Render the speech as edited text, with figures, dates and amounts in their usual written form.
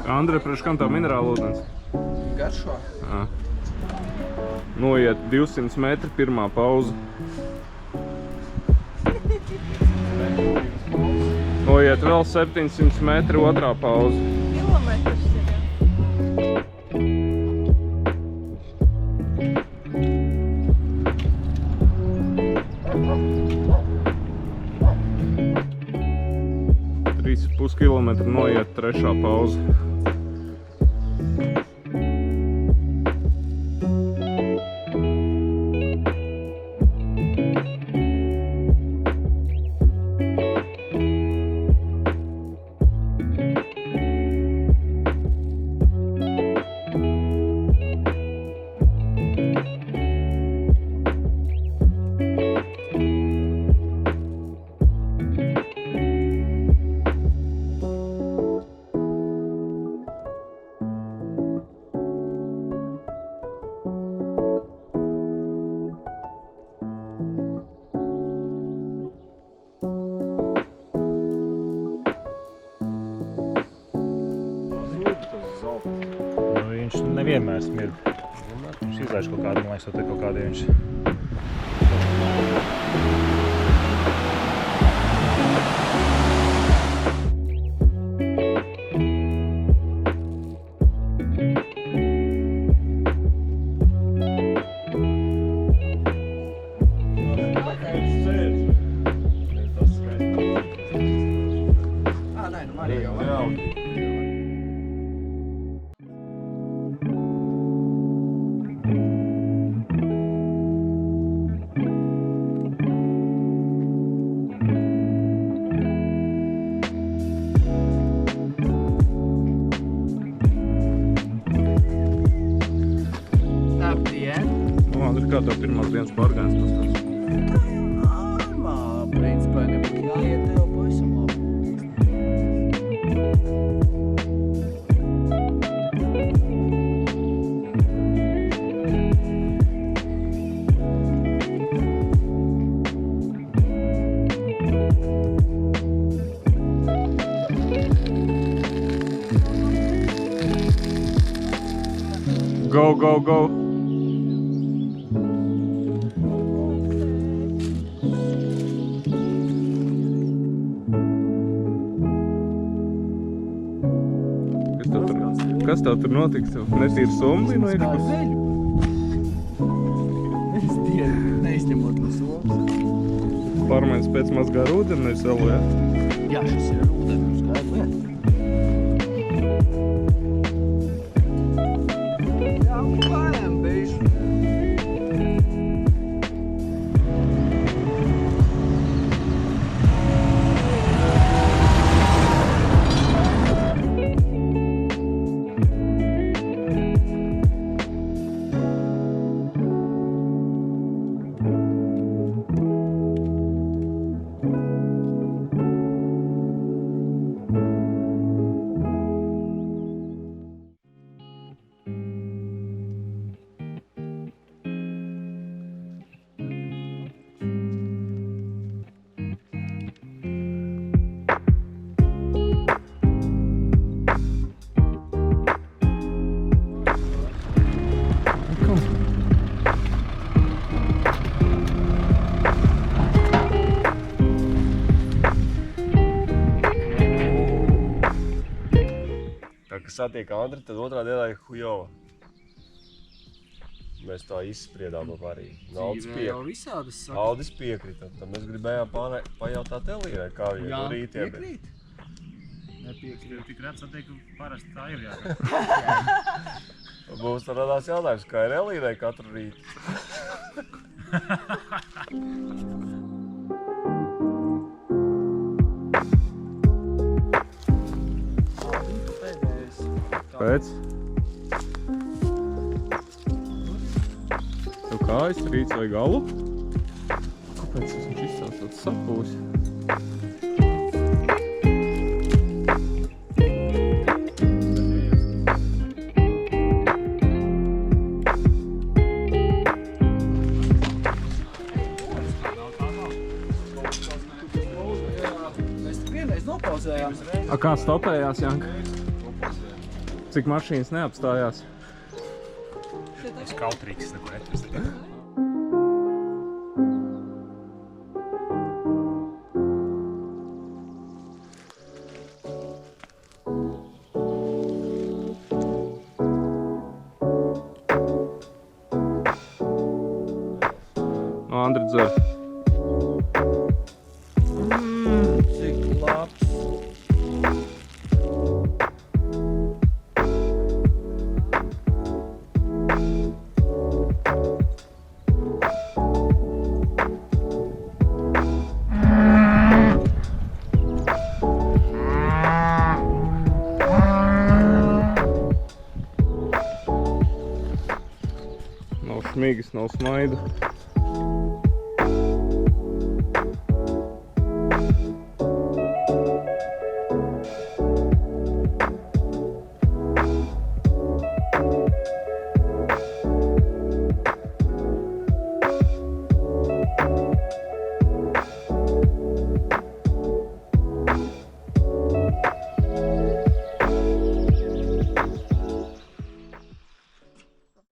Andrej, priekš kam tā minerāla ūdens? Garšo. Noiet 200 metri, pirmā pauze. Noiet vēl 700 metri, otrā pauze. Kilometrs tagad. Pus kilometru noiet, trešā pauze. Viņš nevienmēr smird. Viņš izlaiž kaut kādu, man liekas, te kaut kādi viņš. Kā tev pirmās dienas pārgājums pastāst? Normāli, principā nebūtu jāiet tev pavisam labi. Go, go, go! Kas tev tur notiks? Netīri somli no iekšpus? Es dienu neizņemot no somas. Pārmaiņas pēc mazgā ar ūdeni, nevis elu, ja? Jā, šis ir ar ūdeni, skaidrs lieta. Jā, klājām, beišu. Kad satiek Andri, tad otrā dienā ir hujova. Mēs tā izspriedām arī. Aldis piekrita. Tad mēs gribējām pajautāt Elīrai, kā viņai no rītiem. Piekrīt? Nepiekrīt. Tik rēt satiek, parasti tā ir jāgar. Mums tad radās jautājums, kā ir Elīrai katru rītu. Pēc? Tev kājas rīts vai galu? Kāpēc viņš izcels tāds sapūs? Mēs vienreiz nopauzējām. A kā stopējās, Janka? Cik mašīnas neapstājās? Tas kautrīgs, neko netrast. No, Andri dzer. Cik labs. Nav šmigas, nav smaidu.